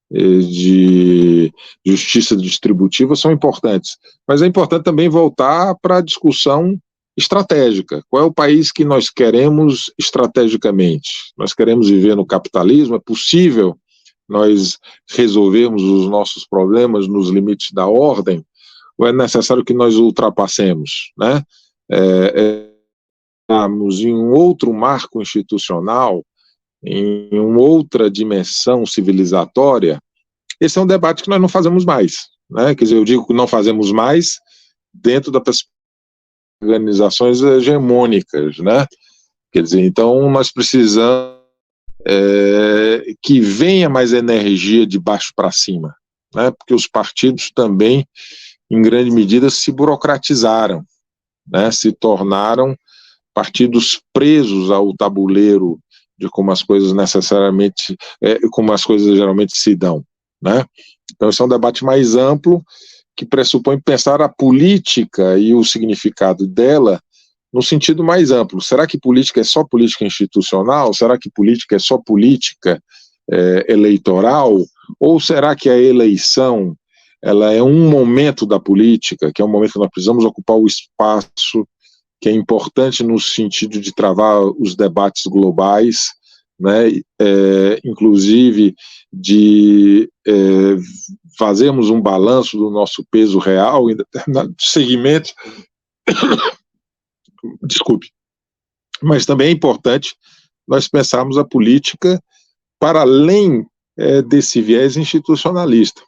de justiça distributiva são importantes, mas é importante também voltar para a discussão estratégica. Qual é o país que nós queremos estrategicamente? Nós queremos viver no capitalismo? É possível nós resolvermos os nossos problemas nos limites da ordem? Ou é necessário que nós ultrapassemos, né? Estamos em um outro marco institucional, em uma outra dimensão civilizatória. Esse é um debate que nós não fazemos mais, né? Quer dizer, eu digo que não fazemos mais dentro das organizações hegemônicas, né? Quer dizer, então nós precisamos que venha mais energia de baixo para cima, né? Porque os partidos também, em grande medida, se burocratizaram, né? Se tornaram partidos presos ao tabuleiro de como as coisas necessariamente, como as coisas geralmente se dão, né? Então esse é um debate mais amplo que pressupõe pensar a política e o significado dela no sentido mais amplo. Será que política é só política institucional? Será que política é só política eleitoral? Ou será que a eleição ela é um momento da política, que é um momento que nós precisamos ocupar o espaço, que é importante no sentido de travar os debates globais, né, inclusive de fazermos um balanço do nosso peso real em determinados segmentos, desculpe, mas também é importante nós pensarmos a política para além desse viés institucionalista.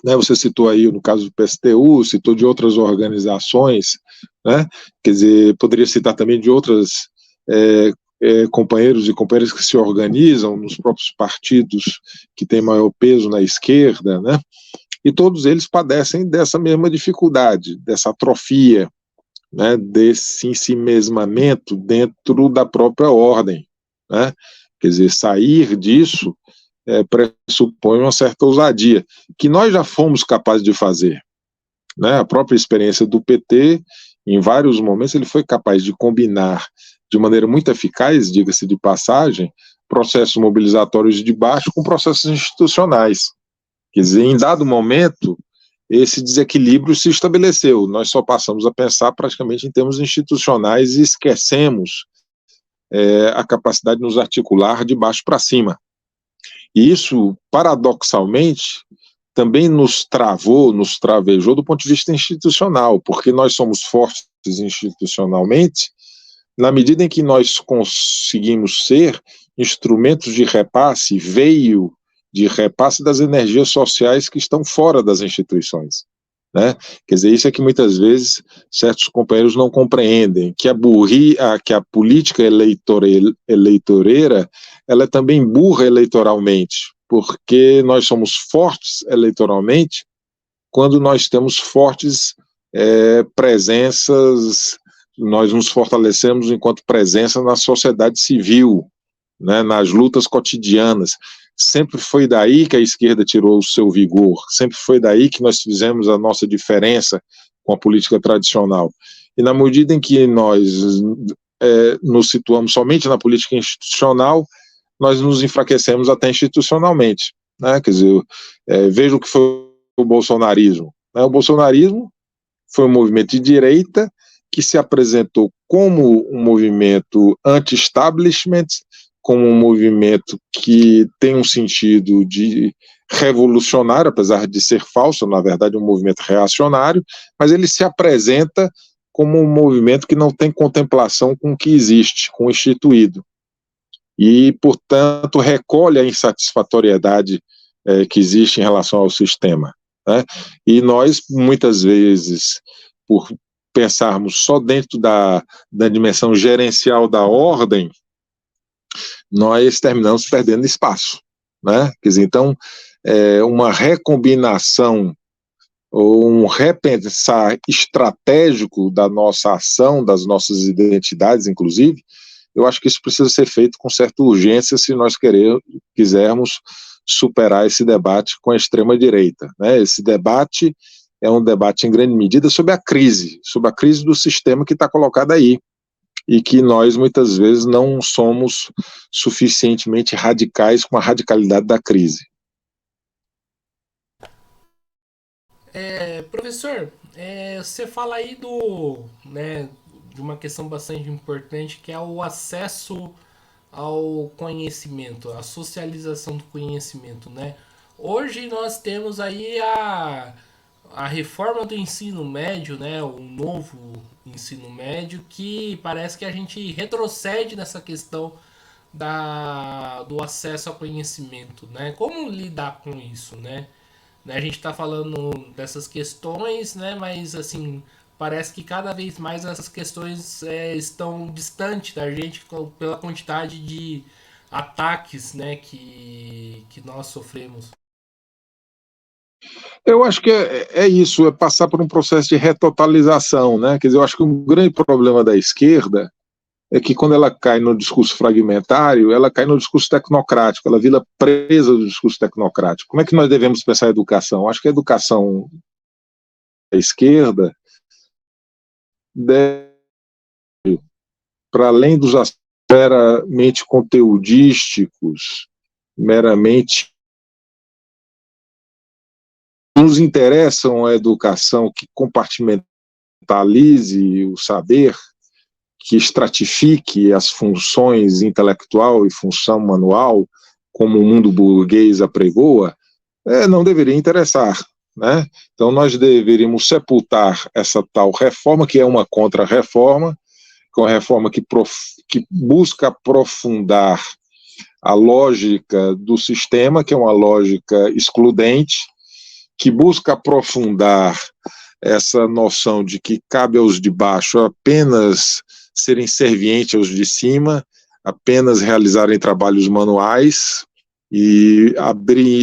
Né, você citou aí, no caso do PSTU, citou de outras organizações, né, quer dizer, poderia citar também de outras companheiros e companheiras que se organizam nos próprios partidos que têm maior peso na esquerda, né, e todos eles padecem dessa mesma dificuldade, dessa atrofia, né, desse ensimesmamento dentro da própria ordem, né, quer dizer, sair disso pressupõe uma certa ousadia, que nós já fomos capazes de fazer, né? A própria experiência do PT, em vários momentos, ele foi capaz de combinar de maneira muito eficaz, diga-se de passagem, processos mobilizatórios de baixo com processos institucionais. Quer dizer, em dado momento, esse desequilíbrio se estabeleceu, nós só passamos a pensar praticamente em termos institucionais e esquecemos a capacidade de nos articular de baixo para cima. E isso, paradoxalmente, também nos travou, nos travejou do ponto de vista institucional, porque nós somos fortes institucionalmente na medida em que nós conseguimos ser instrumentos de repasse, veio de repasse das energias sociais que estão fora das instituições, né? Quer dizer, isso é que muitas vezes certos companheiros não compreendem, que a política eleitoreira, ela é também burra eleitoralmente, porque nós somos fortes eleitoralmente quando nós temos fortes presenças, nós nos fortalecemos enquanto presença na sociedade civil, né, nas lutas cotidianas. Sempre foi daí que a esquerda tirou o seu vigor, sempre foi daí que nós fizemos a nossa diferença com a política tradicional. E na medida em que nós nos situamos somente na política institucional, nós nos enfraquecemos até institucionalmente, né? Quer dizer, veja o que foi o bolsonarismo, né? O bolsonarismo foi um movimento de direita que se apresentou como um movimento anti-establishment, como um movimento que tem um sentido de revolucionário, apesar de ser falso, na verdade é um movimento reacionário, mas ele se apresenta como um movimento que não tem contemplação com o que existe, com o instituído. E, portanto, recolhe a insatisfatoriedade que existe em relação ao sistema, né? E nós, muitas vezes, por pensarmos só dentro da dimensão gerencial da ordem, nós terminamos perdendo espaço, né? Quer dizer, então, uma recombinação ou um repensar estratégico da nossa ação, das nossas identidades, inclusive, eu acho que isso precisa ser feito com certa urgência se nós quisermos superar esse debate com a extrema-direita, né? Esse debate é um debate, em grande medida, sobre a crise do sistema que está colocado aí, e que nós, muitas vezes, não somos suficientemente radicais com a radicalidade da crise. Professor, você fala aí de uma questão bastante importante que é o acesso ao conhecimento, a socialização do conhecimento, né? Hoje nós temos aí a reforma do ensino médio, né? O novo ensino médio que parece que a gente retrocede nessa questão do acesso ao conhecimento, né? Como lidar com isso, né? A gente está falando dessas questões, né? Mas assim parece que cada vez mais essas questões estão distantes da gente pela quantidade de ataques, né? Que nós sofremos. Eu acho que é isso, é passar por um processo de retotalização, né? Quer dizer, eu acho que um grande problema da esquerda é que quando ela cai no discurso fragmentário, ela cai no discurso tecnocrático, ela vira presa do discurso tecnocrático. Como é que nós devemos pensar a educação? Acho que a educação da esquerda deve, para além dos aspectos meramente conteudísticos, meramente nos interessam a educação que compartimentalize o saber, que estratifique as funções intelectual e função manual, como o mundo burguês apregoa, não deveria interessar, né? Então nós deveríamos sepultar essa tal reforma, que é uma contra-reforma, que é uma reforma que busca aprofundar a lógica do sistema, que é uma lógica excludente, que busca aprofundar essa noção de que cabe aos de baixo apenas serem servientes aos de cima, apenas realizarem trabalhos manuais e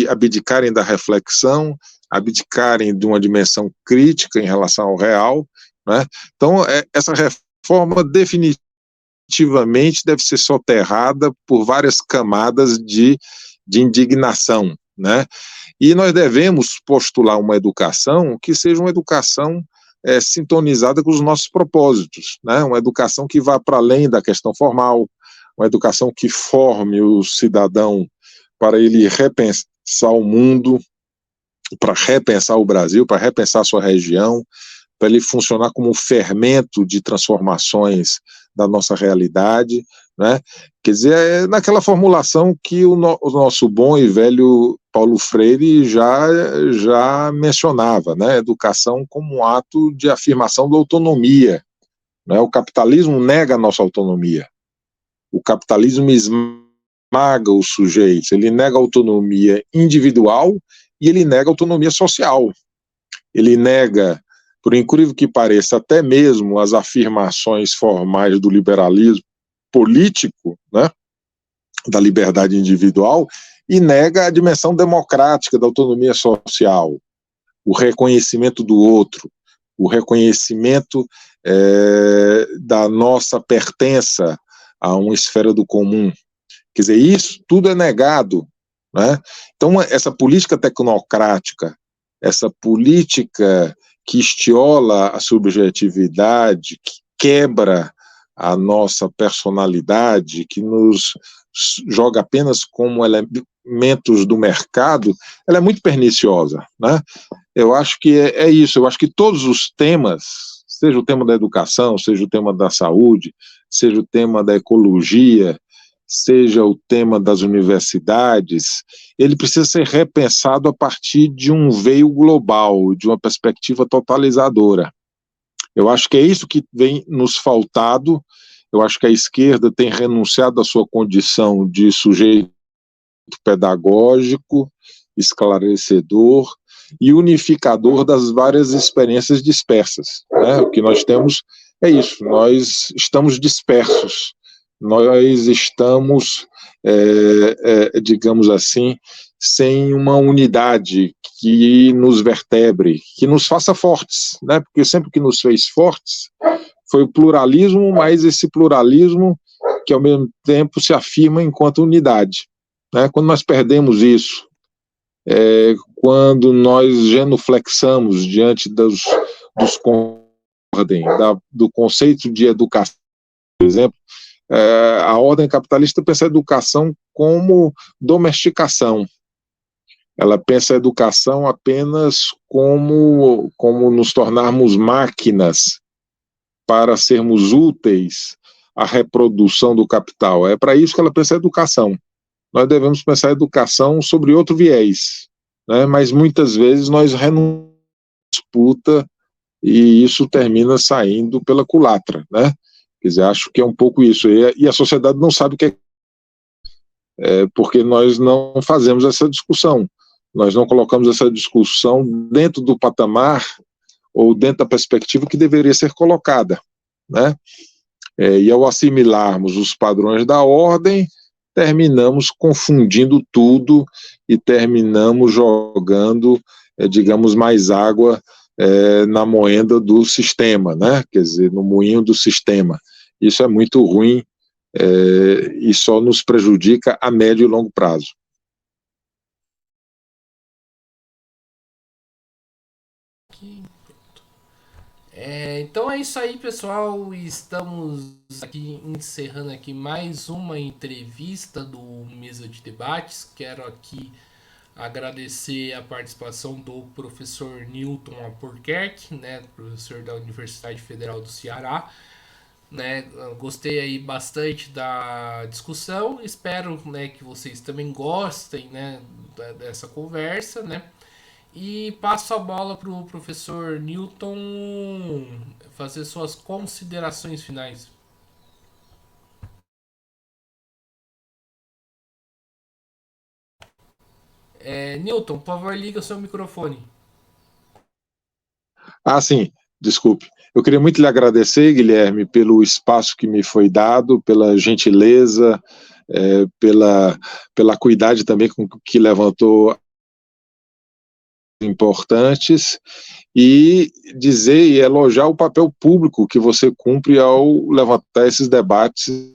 abdicarem da reflexão, abdicarem de uma dimensão crítica em relação ao real, né? Então, essa reforma definitivamente deve ser soterrada por várias camadas de indignação, né? E nós devemos postular uma educação que seja uma educação sintonizada com os nossos propósitos, né? Uma educação que vá para além da questão formal, uma educação que forme o cidadão para ele repensar o mundo, para repensar o Brasil, para repensar a sua região, para ele funcionar como um fermento de transformações da nossa realidade, né? Quer dizer, é naquela formulação que o nosso bom e velho Paulo Freire já mencionava, né? Educação como um ato de afirmação da autonomia, né? O capitalismo nega a nossa autonomia. O capitalismo esmaga os sujeitos, ele nega a autonomia individual e ele nega a autonomia social. Ele nega, por incrível que pareça, até mesmo as afirmações formais do liberalismo político, né, da liberdade individual, e nega a dimensão democrática da autonomia social, o reconhecimento do outro, o reconhecimento da nossa pertença a uma esfera do comum. Quer dizer, isso tudo é negado, né? Então, essa política tecnocrática, essa política que estiola a subjetividade, que quebra a nossa personalidade, que nos joga apenas como elementos do mercado, ela é muito perniciosa, né? Eu acho que é isso, eu acho que todos os temas, seja o tema da educação, seja o tema da saúde, seja o tema da ecologia, seja o tema das universidades, ele precisa ser repensado a partir de um veio global, de uma perspectiva totalizadora. Eu acho que é isso que vem nos faltado. Eu acho que a esquerda tem renunciado à sua condição de sujeito pedagógico, esclarecedor e unificador das várias experiências dispersas, né? O que nós temos é isso, nós estamos dispersos, nós estamos, digamos assim, sem uma unidade que nos vertebre, que nos faça fortes, né? Porque sempre que nos fez fortes foi o pluralismo, mas esse pluralismo que ao mesmo tempo se afirma enquanto unidade. Né? Quando nós perdemos isso, quando nós genuflexamos diante dos do conceito de educação, por exemplo, a ordem capitalista pensa a educação como domesticação. Ela pensa a educação apenas como nos tornarmos máquinas para sermos úteis à reprodução do capital. É para isso que ela pensa a educação. Nós devemos pensar a educação sobre outro viés, né? Mas muitas vezes nós renunciamos à disputa e isso termina saindo pela culatra, né? Quer dizer, acho que é um pouco isso. E a sociedade não sabe o que porque nós não fazemos essa discussão. Nós não colocamos essa discussão dentro do patamar ou dentro da perspectiva que deveria ser colocada, né? E ao assimilarmos os padrões da ordem, terminamos confundindo tudo e terminamos jogando, digamos, mais água na moenda do sistema, né? Quer dizer, no moinho do sistema. Isso é muito ruim e só nos prejudica a médio e longo prazo. Então é isso aí, pessoal. Estamos aqui encerrando aqui mais uma entrevista do Mesa de Debates. Quero aqui agradecer a participação do professor Newton Albuquerque, né, professor da Universidade Federal do Ceará. Né, gostei aí bastante da discussão. Espero, né, que vocês também gostem, né, dessa conversa, né? E passo a bola para o professor Newton fazer suas considerações finais. Newton, por favor, liga o seu microfone. Sim, desculpe. Eu queria muito lhe agradecer, Guilherme, pelo espaço que me foi dado, pela gentileza, pela cuidade também com que levantou importantes e dizer e elogiar o papel público que você cumpre ao levantar esses debates,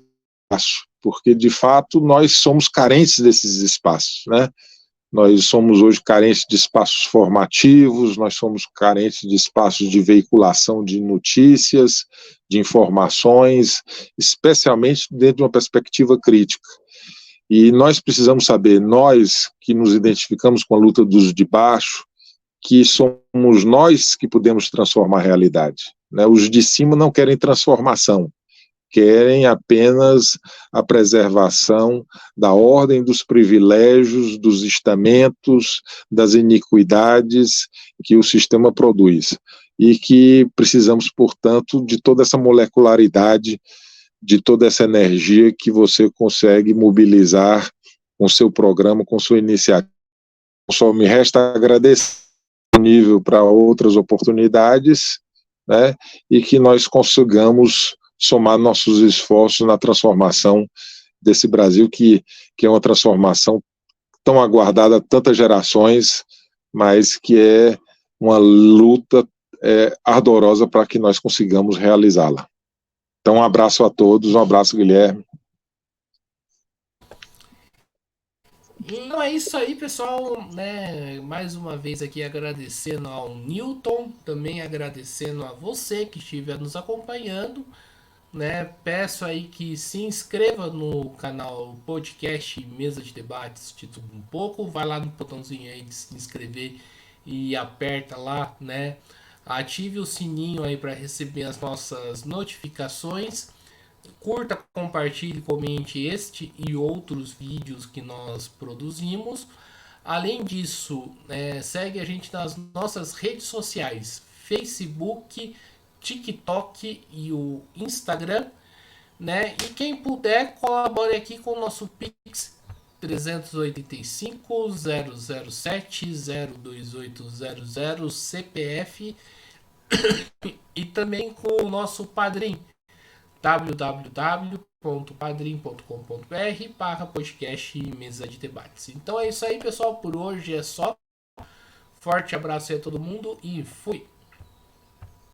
porque de fato nós somos carentes desses espaços, né? Nós somos hoje carentes de espaços formativos, nós somos carentes de espaços de veiculação de notícias, de informações, especialmente dentro de uma perspectiva crítica. E nós precisamos saber, nós que nos identificamos com a luta dos de baixo, que somos nós que podemos transformar a realidade. Né? Os de cima não querem transformação, querem apenas a preservação da ordem dos privilégios, dos estamentos, das iniquidades que o sistema produz. E que precisamos, portanto, de toda essa molecularidade, de toda essa energia que você consegue mobilizar com seu programa, com sua iniciativa. Só me resta agradecer nível para outras oportunidades, né, e que nós consigamos somar nossos esforços na transformação desse Brasil, que é uma transformação tão aguardada há tantas gerações, mas que é uma luta ardorosa para que nós consigamos realizá-la. Então, um abraço a todos, um abraço, Guilherme. Então é isso aí, pessoal, né? Mais uma vez aqui agradecendo ao Newton, também agradecendo a você que estiver nos acompanhando, né? Peço aí que se inscreva no canal podcast Mesa de Debates Título um pouco, vai lá no botãozinho aí de se inscrever e aperta lá, né? Ative o sininho aí para receber as nossas notificações, Curta, compartilhe, comente este e outros vídeos que nós produzimos. Além disso, segue a gente nas nossas redes sociais, Facebook, TikTok e o Instagram, né? E quem puder, colabore aqui com o nosso Pix 385 007 02800 CPF e também com o nosso Padrim www.padrim.com.br/podcast Mesa de Debates. Então é isso aí, pessoal. Por hoje é só. Forte abraço aí a todo mundo e fui!